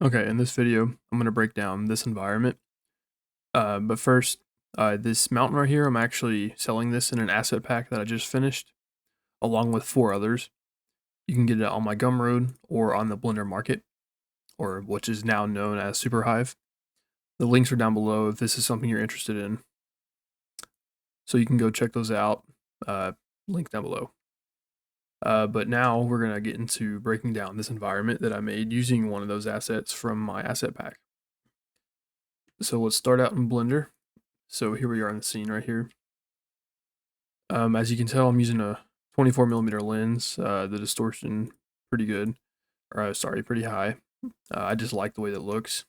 Okay, in this video, I'm going to break down this environment. But first, this mountain right here, I'm actually selling this in an asset pack that I just finished, along with 4 others. You can get it on my Gumroad or on the Blender Market, or which is now known as Superhive. The links are down below if this is something you're interested in. So you can go check those out. Link down below. But now we're going to get into breaking down this environment that I made using one of those assets from my asset pack. So let's start out in Blender. So here we are in the scene right here. As you can tell, I'm using a 24mm lens. The distortion pretty good, or sorry, pretty high. I just like the way that looks.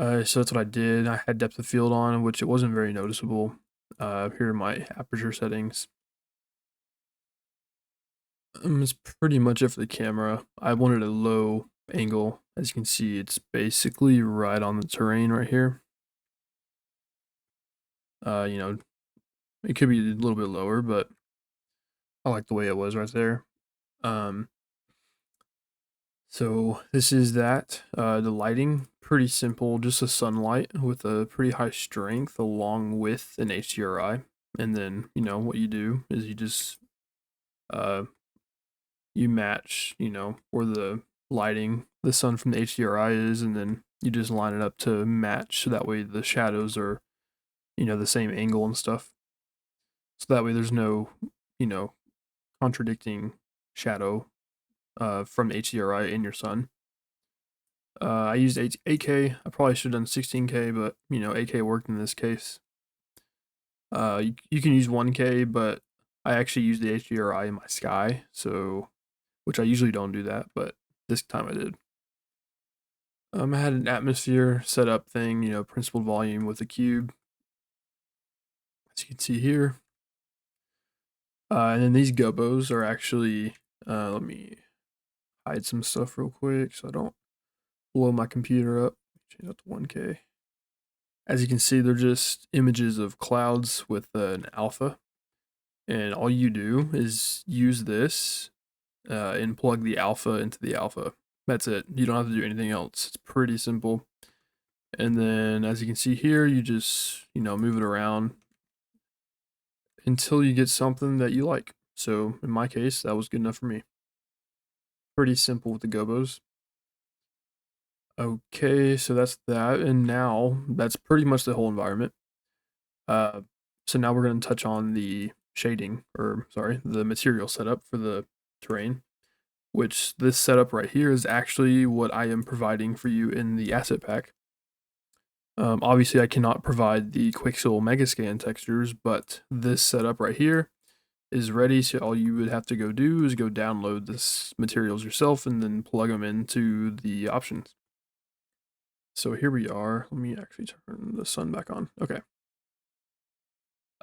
So that's what I did. I had depth of field on, which it wasn't very noticeable. Here are my aperture settings. It's pretty much it for the camera. I wanted a low angle. As you can see, it's basically right on the terrain right here. You know, it could be a little bit lower, but I like the way it was right there. So this is that. The lighting, pretty simple, just a sunlight with a pretty high strength along with an HDRI. And then, what you do is you just, you match, where the lighting, the sun from the HDRI is, and then you just line it up to match. So that way the shadows are, the same angle and stuff. So that way there's no, contradicting shadow from the HDRI in your sun. I used 8K. I probably should have done 16K, but 8K worked in this case. You can use 1K, but I actually used the HDRI in my sky, so which I usually don't do that, but this time I did. I had an atmosphere setup thing, principled volume with a cube, as you can see here. And then these gobos are actually, let me hide some stuff real quick so I don't blow my computer up. Change that to 1K. As you can see, they're just images of clouds with an alpha. And all you do is use this and plug the alpha into the alpha. That's it. You don't have to do anything else. It's pretty simple. And then as you can see here, you just, move it around until you get something that you like. So in my case, that was good enough for me. Pretty simple with the gobos. Okay, so that's that. And now that's pretty much the whole environment. So now we're going to touch on the shading, or sorry, the material setup for the terrain, which this setup right here is actually what I am providing for you in the asset pack. Obviously, I cannot provide the Quixel Megascan textures, but this setup right here is ready. So all you would have to go do is go download this materials yourself and then plug them into the options. So here we are. Let me actually turn the sun back on. Okay.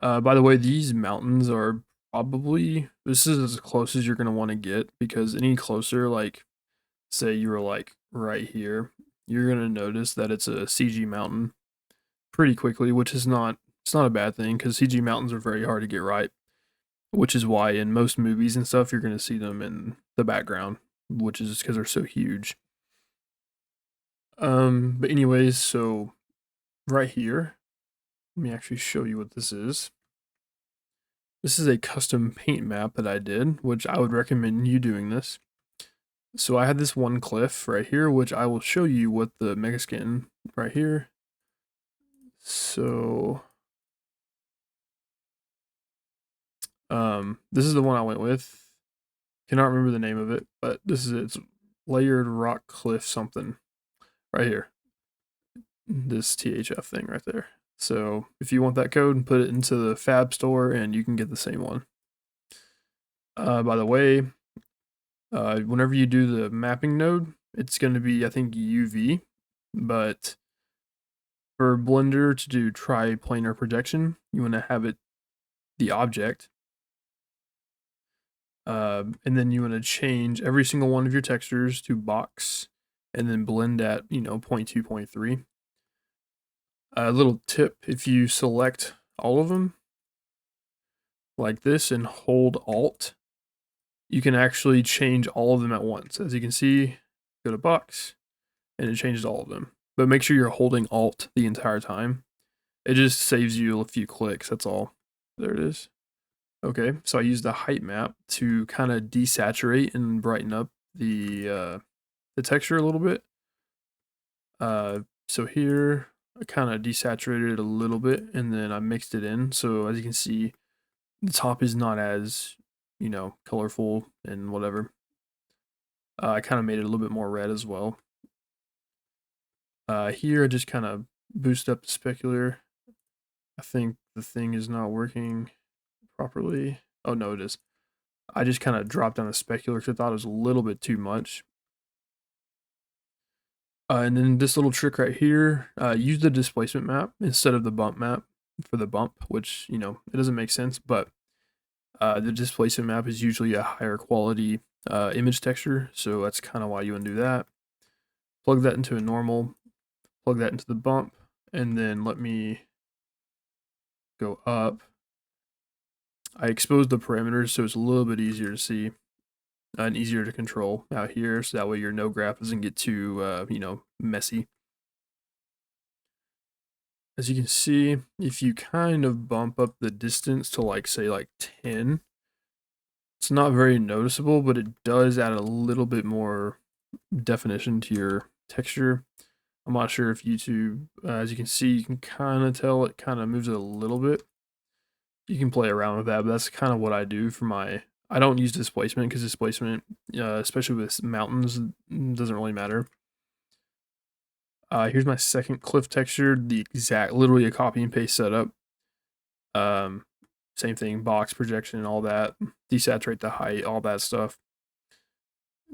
By the way, these mountains are probably, this is as close as you're going to want to get, because any closer, like say you were like right here, you're going to notice that it's a CG mountain pretty quickly, which is it's not a bad thing, because CG mountains are very hard to get right, which is why in most movies and stuff, you're going to see them in the background, which is because they're so huge. But anyways, so right here, let me actually show you what this is. This is a custom paint map that I did, which I would recommend you doing this. So I had this one cliff right here, which I will show you what the Megascan right here. So, this is the one I went with. Cannot remember the name of it, but this is it. It's layered rock cliff something right here. This THF thing right there. So if you want that code, put it into the Fab store and you can get the same one. By the way, whenever you do the mapping node, it's going to be, I think, UV, but for Blender to do triplanar projection, you want to have it the object, and then you want to change every single one of your textures to box, and then blend at 0.2, 0.3. A little tip: if you select all of them like this and hold Alt, you can actually change all of them at once. As you can see, go to box, and it changes all of them. But make sure you're holding Alt the entire time. It just saves you a few clicks, that's all. There it is. Okay, so I used the height map to kind of desaturate and brighten up the texture a little bit. So here I kind of desaturated it a little bit and then I mixed it in. So as you can see, the top is not as, colorful and whatever. I kind of made it a little bit more red as well. Here I just kind of boost up the specular. I think the thing is not working properly. Oh no, it is. I just kind of dropped down the specular because I thought it was a little bit too much. And then this little trick right here, use the displacement map instead of the bump map for the bump, which, it doesn't make sense, but the displacement map is usually a higher quality image texture, so that's kind of why you want to do that. Plug that into a normal, plug that into the bump, and then let me go up. I exposed the parameters so it's a little bit easier to see and easier to control out here, so that way your no graph doesn't get too, messy. As you can see, if you kind of bump up the distance to say 10, it's not very noticeable, but it does add a little bit more definition to your texture. I'm not sure if YouTube, as you can see, you can kind of tell it kind of moves it a little bit. You can play around with that, but that's kind of what I do for I don't use displacement because displacement, especially with mountains, doesn't really matter. Here's my second cliff texture, literally a copy and paste setup. Same thing, box projection and all that, desaturate the height, all that stuff.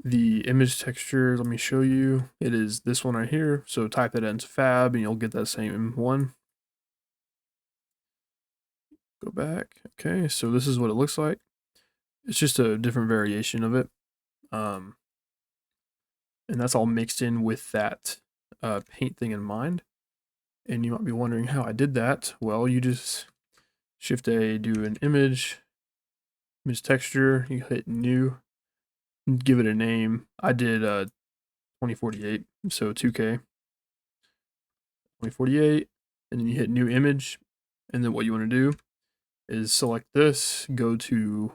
The image texture, let me show you. It is this one right here. So type that into Fab and you'll get that same one. Go back. Okay, so this is what it looks like. It's just a different variation of it. And that's all mixed in with that paint thing in mind. And you might be wondering how I did that. Well, you just Shift A, do an image texture, you hit new, give it a name. I did 2048, so 2K. 2048, and then you hit new image, and then what you want to do is select this, go to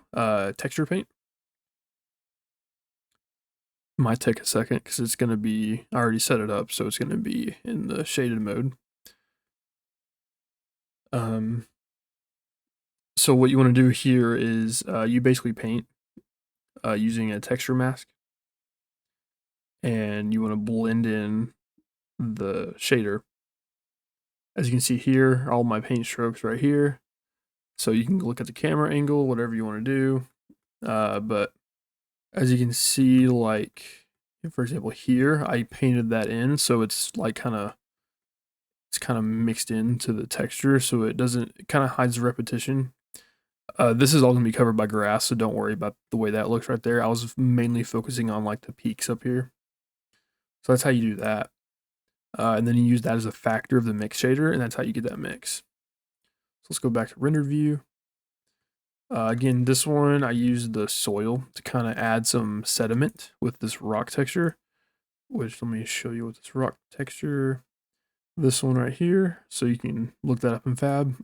texture paint. Might take a second because it's going to be, I already set it up, so it's going to be in the shaded mode. So what you want to do here is you basically paint using a texture mask, and you want to blend in the shader. As you can see here, all my paint strokes right here. So you can look at the camera angle, whatever you want to do. But as you can see, for example, here, I painted that in, so it's kind of mixed into the texture, so it kind of hides the repetition. This is all going to be covered by grass, so don't worry about the way that looks right there. I was mainly focusing on the peaks up here. So that's how you do that. And then you use that as a factor of the mix shader, and that's how you get that mix. So let's go back to render view. Again, this one, I used the soil to kind of add some sediment with this rock texture, which let me show you with this rock texture. This one right here, so you can look that up in Fab.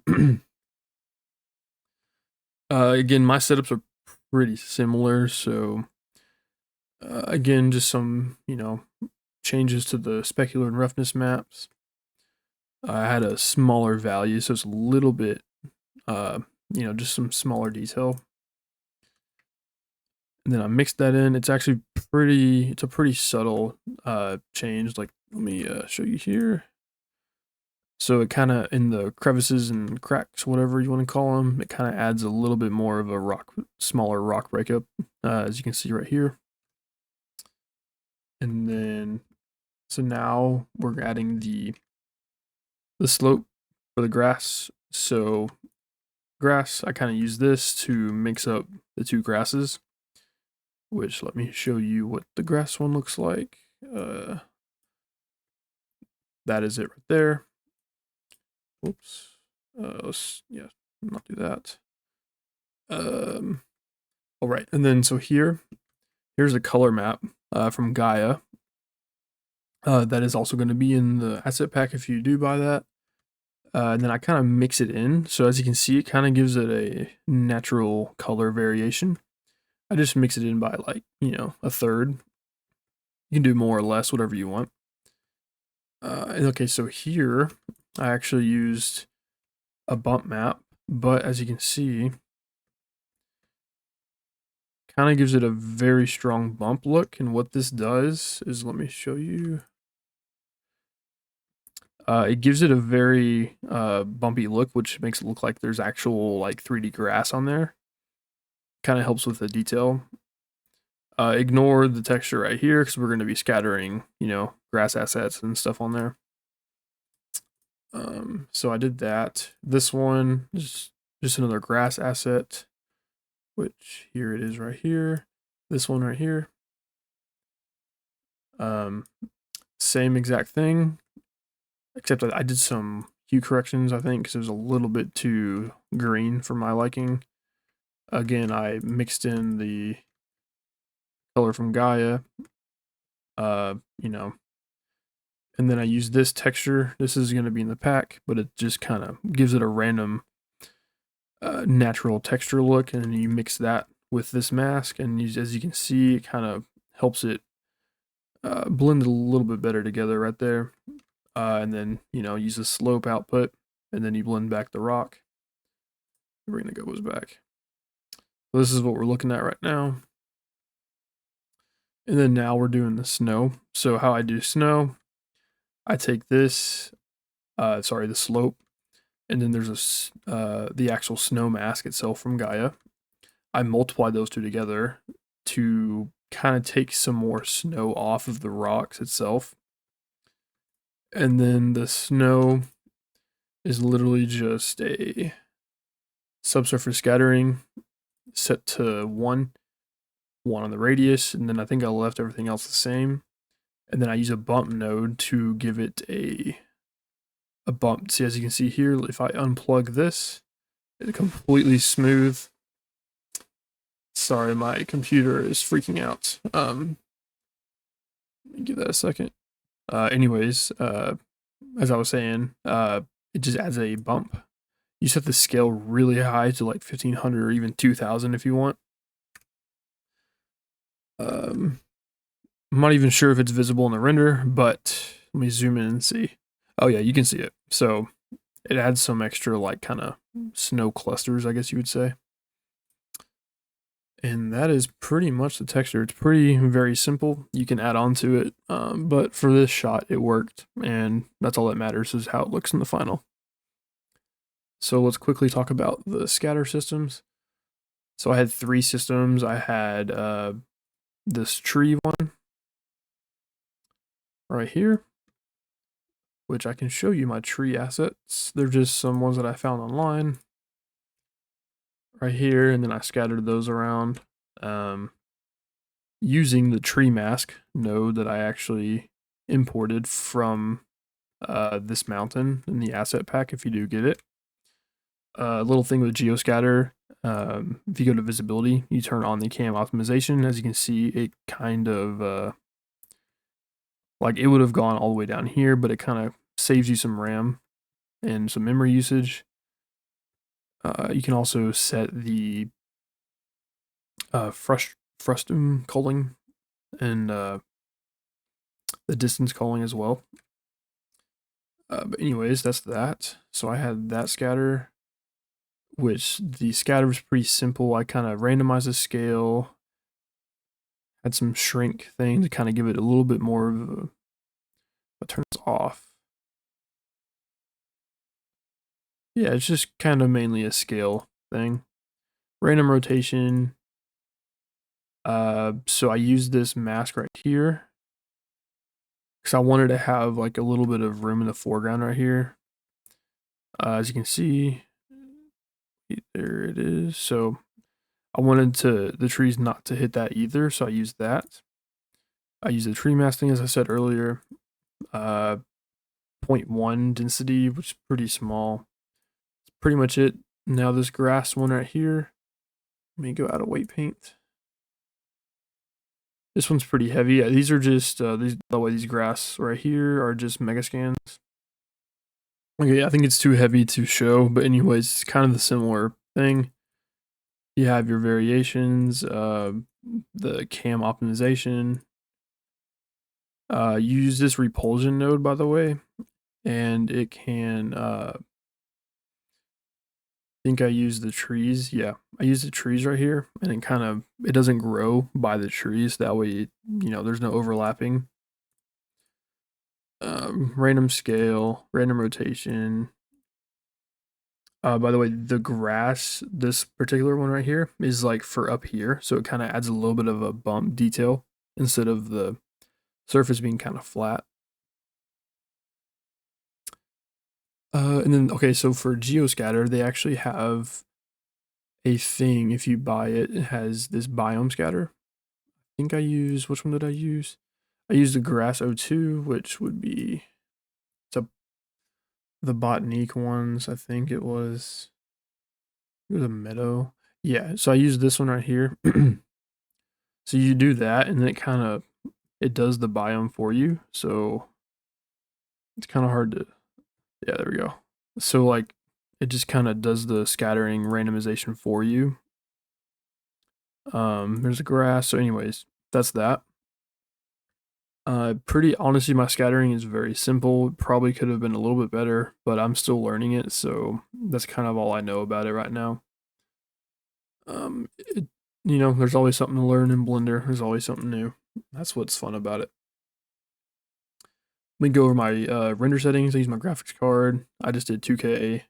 Again, my setups are pretty similar, so again, just some, changes to the specular and roughness maps. I had a smaller value, so it's a little bit, just some smaller detail. And then I mixed that in. It's actually it's a pretty subtle change. Let me show you here. So it kind of, in the crevices and cracks, whatever you want to call them, it kind of adds a little bit more of a smaller rock breakup, as you can see right here. And then, so now we're adding the slope for the grass. So grass, I kind of use this to mix up the two grasses, which let me show you what the grass one looks like. That is it right there. Whoops. Let's, not do that. All right, and then so here's a color map from Gaia. That is also going to be in the asset pack if you do buy that. And then I kind of mix it in. So as you can see, it kind of gives it a natural color variation. I just mix it in by like, a third. You can do more or less, whatever you want. Okay, so here I actually used a bump map, but as you can see, kind of gives it a very strong bump look. And what this does is, let me show you. It gives it a very bumpy look, which makes it look like there's actual like 3D grass on there. Kind of helps with the detail. Ignore the texture right here because we're going to be scattering, grass assets and stuff on there. So I did that. This one is just another grass asset, which here it is right here. This one right here. Same exact thing, except I did some hue corrections, I think, because it was a little bit too green for my liking. Again, I mixed in the color from Gaia, and then I used this texture. This is going to be in the pack, but it just kind of gives it a random natural texture look, and then you mix that with this mask, and as you can see, it kind of helps it blend a little bit better together right there. And then, use the slope output, and then you blend back the rock. Bring the Gobos back. So this is what we're looking at right now. And then now we're doing the snow. So how I do snow, I take this, the slope, and then there's the actual snow mask itself from Gaia. I multiply those two together to kind of take some more snow off of the rocks itself. And then the snow is literally just a subsurface scattering set to 1 on the radius, and then I think I left everything else the same. And then I use a bump node to give it a bump. See, as you can see here, if I unplug this, it's completely smooth. Sorry, my computer is freaking out. Let me give that a second. Anyways, as I was saying, it just adds a bump. You set the scale really high to like 1500 or even 2000 if you want. I'm not even sure if it's visible in the render, but let me zoom in and see. Oh yeah, you can see it. So it adds some extra like kind of snow clusters, I guess you would say. And that is pretty much the texture. It's very simple. You can add on to it, but for this shot, it worked, and that's all that matters is how it looks in the final. So let's quickly talk about the scatter systems. So I had 3 systems. I had this tree one right here, which I can show you my tree assets. They're just some ones that I found online right here, and then I scattered those around using the tree mask node that I actually imported from this mountain in the asset pack if you do get it. A little thing with GeoScatter, if you go to visibility, you turn on the cam optimization. As you can see, it kind of like it would have gone all the way down here, but it kind of saves you some RAM and some memory usage. You can also set the frustum culling and the distance culling as well. But anyways, that's that. So I had that scatter, which the scatter was pretty simple. I kind of randomized the scale, had some shrink thing to kind of give it a little bit more of a turns off. Yeah, it's just kind of mainly a scale thing. Random rotation. So I used this mask right here because I wanted to have like a little bit of room in the foreground right here. As you can see, there it is. So I wanted the trees not to hit that either, so I used that. I used the tree masking, as I said earlier. 0.1 density, which is pretty small. That's pretty much it. Now this grass one right here. Let me go out of weight paint. This one's pretty heavy. These are just these grass right here are just mega scans. Okay, I think it's too heavy to show, but anyways, it's kind of the similar thing. You have your variations, the cam optimization. Use this repulsion node, by the way, and it can. I think I use the trees. Yeah, I use the trees right here, and it doesn't grow by the trees. That way, there's no overlapping. Random scale, random rotation. By the way, the grass, this particular one right here, is like for up here, so it kind of adds a little bit of a bump detail instead of the surface being kind of flat. And then, okay, so for GeoScatter, they actually have a thing. If you buy it, it has this biome scatter. I think which one did I use? I used the grass O2, which would be the botanique ones. I think it was a meadow. Yeah, so I used this one right here. So you do that, and then it does the biome for you. So it's kind of hard to. Yeah, there we go. So like it just kind of does the scattering randomization for you. There's a grass. So anyways, that's that. Pretty honestly, my scattering is very simple. Probably could have been a little bit better, but I'm still learning it, so that's kind of all I know about it right now. It, there's always something to learn in Blender. There's always something new. That's what's fun about it. Let me go over my render settings. I use my graphics card. I just did 2K.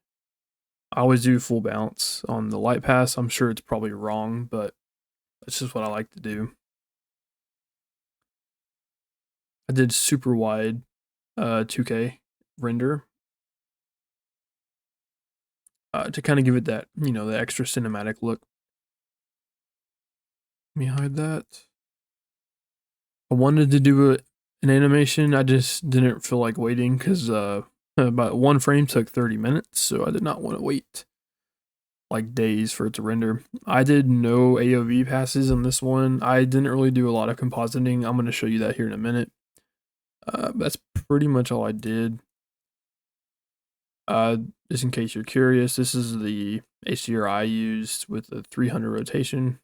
I always do full bounce on the light pass. I'm sure it's probably wrong, but that's just what I like to do. I did super wide 2K render to kind of give it that, the extra cinematic look. Let me hide that. I wanted to do an animation. I just didn't feel like waiting because about one frame took 30 minutes, so I did not want to wait like days for it to render. I did no AOV passes on this one. I didn't really do a lot of compositing. I'm going to show you that here in a minute. That's pretty much all I did. Just in case you're curious, this is the HDR I used with the 300 rotation.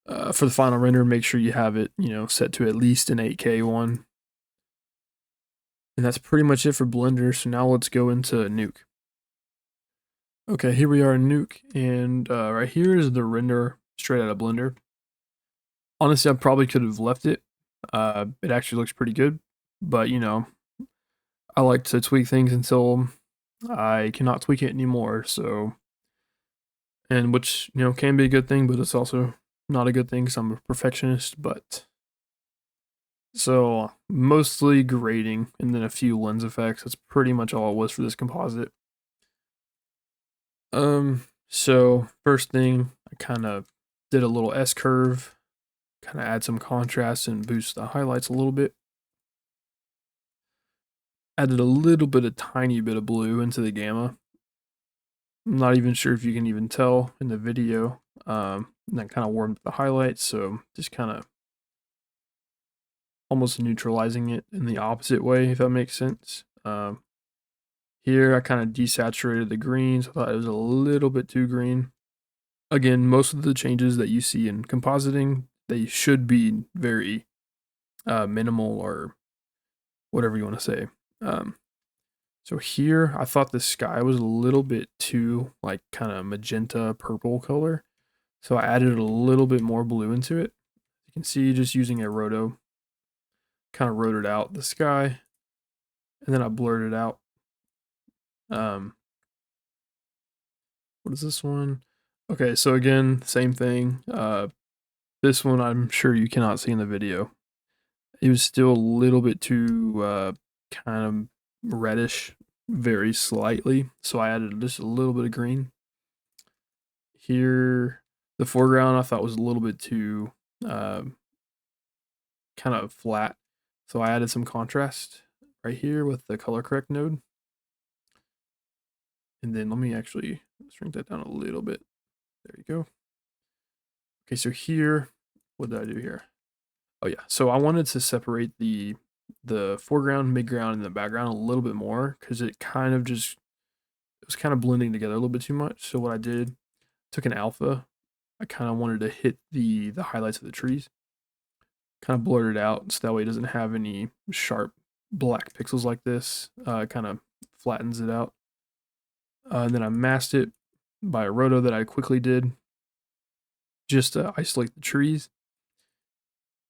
For the final render, make sure you have it, set to at least an 8K one. And that's pretty much it for Blender. So now let's go into Nuke. Okay, here we are in Nuke, and right here is the render straight out of Blender. Honestly, I probably could have left it. It actually looks pretty good, but I like to tweak things until I cannot tweak it anymore. So, and which can be a good thing, but it's also not a good thing because I'm a perfectionist. But so mostly grading and then a few lens effects. That's pretty much all it was for this composite. So first thing, I kind of did a little S curve, kind of add some contrast and boost the highlights a little bit. Added a little bit, a tiny bit of blue into the gamma. I'm not even sure if you can even tell in the video. And that kind of warmed the highlights, so just kind of almost neutralizing it in the opposite way, if that makes sense. Here I kind of desaturated the greens. I thought it was a little bit too green. Again, most of the changes that you see in compositing, they should be very minimal or whatever you want to say. So here, I thought the sky was a little bit too like kind of magenta purple color. So I added a little bit more blue into it. You can see just using a roto, kind of rotoed out the sky, and then I blurred it out. What is this one? Okay, so again, same thing. This one I'm sure you cannot see in the video. It was still a little bit too kind of reddish, very slightly. So I added just a little bit of green. Here, the foreground I thought was a little bit too kind of flat. So I added some contrast right here with the color correct node. And then let me actually shrink that down a little bit. There you go. Okay, so here, what did I do here? Oh yeah, so I wanted to separate the foreground, midground, and the background a little bit more because it was kind of blending together a little bit too much. So what I did, took an alpha. I kind of wanted to hit the highlights of the trees, kind of blurred it out so that way it doesn't have any sharp black pixels like this. It kind of flattens it out. And then I masked it by a roto that I quickly did just to isolate the trees.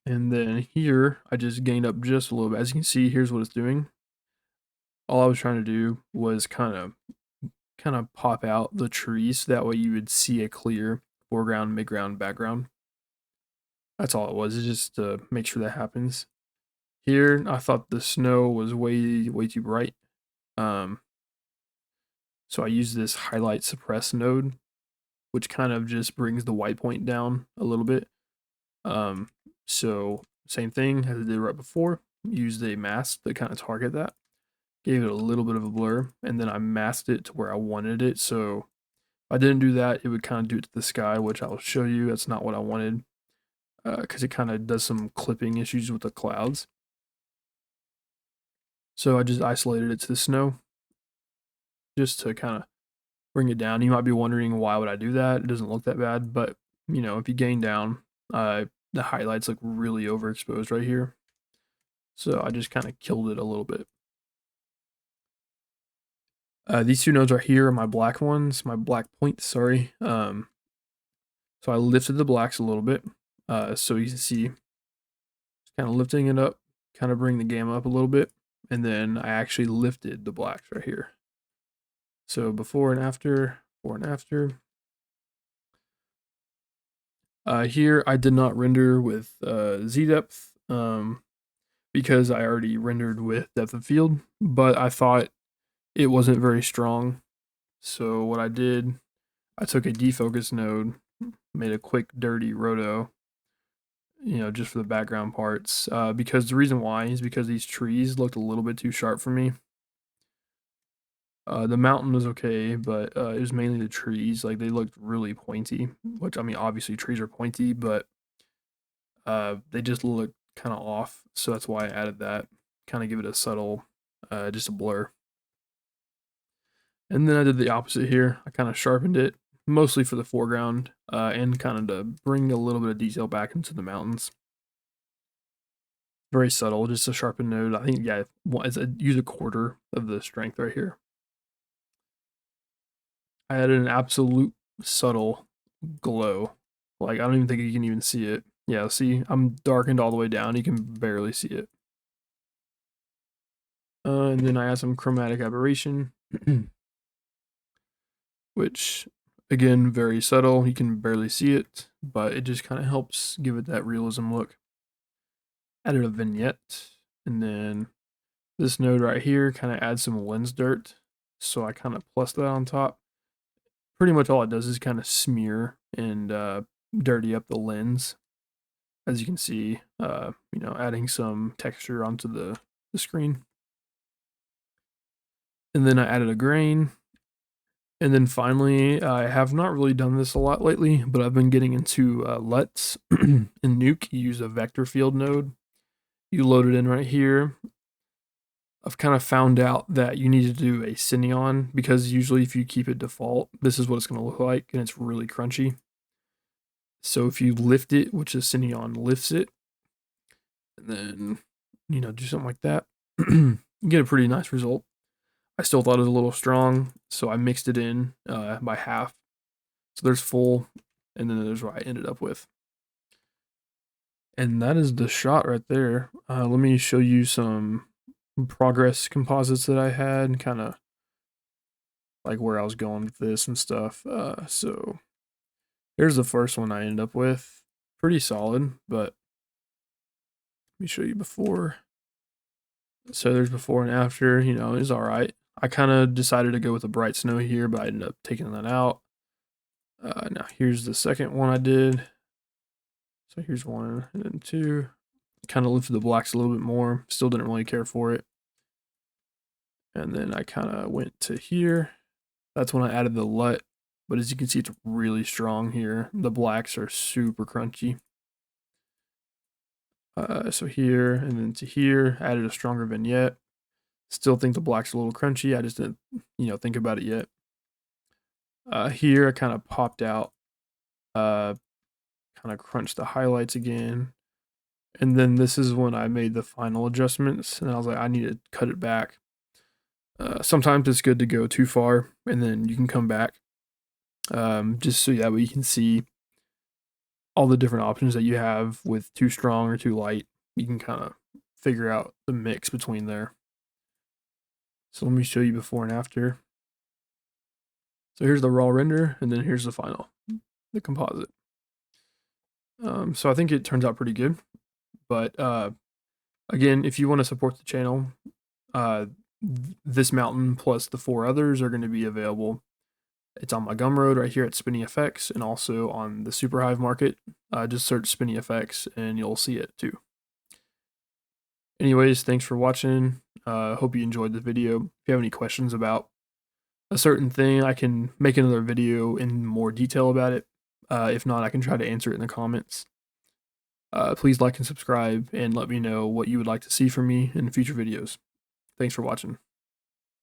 And then here, I just gained up just a little bit. As you can see, here's what it's doing. All I was trying to do was kind of pop out the trees so that way you would see a clear foreground, midground, background. That's all it was. It's just to make sure that happens. Here, I thought the snow was way too bright. Um, so I used this highlight suppress node, which kind of just brings the white point down a little bit. Um, so same thing as I did right before. Used a mask to kind of target that. Gave it a little bit of a blur, and then I masked it to where I wanted it. So if I didn't do that, it would kind of do it to the sky, which I'll show you. That's not what I wanted because it kind of does some clipping issues with the clouds. So I just isolated it to the snow just to kind of bring it down. You might be wondering why would I do that? It doesn't look that bad, but if you gain down, the highlights look really overexposed right here. So I just kind of killed it a little bit. These two nodes right here are my black ones, my black points, sorry. So I lifted the blacks a little bit. So you can see, just kind of lifting it up, kind of bring the gamma up a little bit. And then I actually lifted the blacks right here. So before and after, before and after. Here I did not render with Z depth because I already rendered with depth of field, but I thought it wasn't very strong. So what I did, I took a defocus node, made a quick dirty roto, just for the background parts. Because the reason why is because these trees looked a little bit too sharp for me. The mountain was okay, but it was mainly the trees. Like they looked really pointy, which I mean, obviously trees are pointy, but they just look kind of off. So that's why I added that. Kind of give it a subtle, just a blur. And then I did the opposite here. I kind of sharpened it, mostly for the foreground, and kind of to bring a little bit of detail back into the mountains. Very subtle, just a sharpened node. I think, yeah, use a quarter of the strength right here. I added an absolute subtle glow. Like, I don't even think you can even see it. Yeah, see, I'm darkened all the way down. You can barely see it. And then I add some chromatic aberration, which, again, very subtle. You can barely see it, but it just kind of helps give it that realism look. Added a vignette, and then this node right here kind of adds some lens dirt. So I kind of plus that on top. Pretty much all it does is kind of smear and dirty up the lens. As you can see, adding some texture onto the screen. And then I added a grain. And then finally, I have not really done this a lot lately, but I've been getting into LUTs. In Nuke, you use a vector field node. You load it in right here. I've kind of found out that you need to do a Cineon because usually if you keep it default, this is what it's going to look like, and it's really crunchy. So if you lift it, which is Cineon lifts it, and then, do something like that, you get a pretty nice result. I still thought it was a little strong, so I mixed it in by half. So there's full, and then there's what I ended up with. And that is the shot right there. Let me show you some progress composites that I had, kind of like where I was going with this and stuff. So here's the first one I ended up with. Pretty solid, but let me show you before. So there's before and after, it's all right. I kind of decided to go with a bright snow here, but I ended up taking that out. Now here's the second one I did. So here's one and then two. Kind of lifted the blacks a little bit more. Still didn't really care for it. And then I kind of went to here. That's when I added the LUT. But as you can see, it's really strong here. The blacks are super crunchy. So here and then to here, added a stronger vignette. Still think the black's a little crunchy. I just didn't, think about it yet. Here I kind of popped out, kind of crunched the highlights again. And then this is when I made the final adjustments, and I was like, I need to cut it back. Sometimes it's good to go too far, and then you can come back, just so that way you can see all the different options that you have with too strong or too light. You can kind of figure out the mix between there. So let me show you before and after. So here's the raw render, and then here's the final, the composite. So I think it turns out pretty good. But again, if you want to support the channel, this mountain plus the 4 others are going to be available. It's on my Gumroad right here at Spinny FX, and also on the Superhive Market. Just search Spinny FX and you'll see it too. Anyways, thanks for watching. Hope you enjoyed the video. If you have any questions about a certain thing, I can make another video in more detail about it. If not, I can try to answer it in the comments. Please like and subscribe, and let me know what you would like to see from me in future videos. Thanks for watching.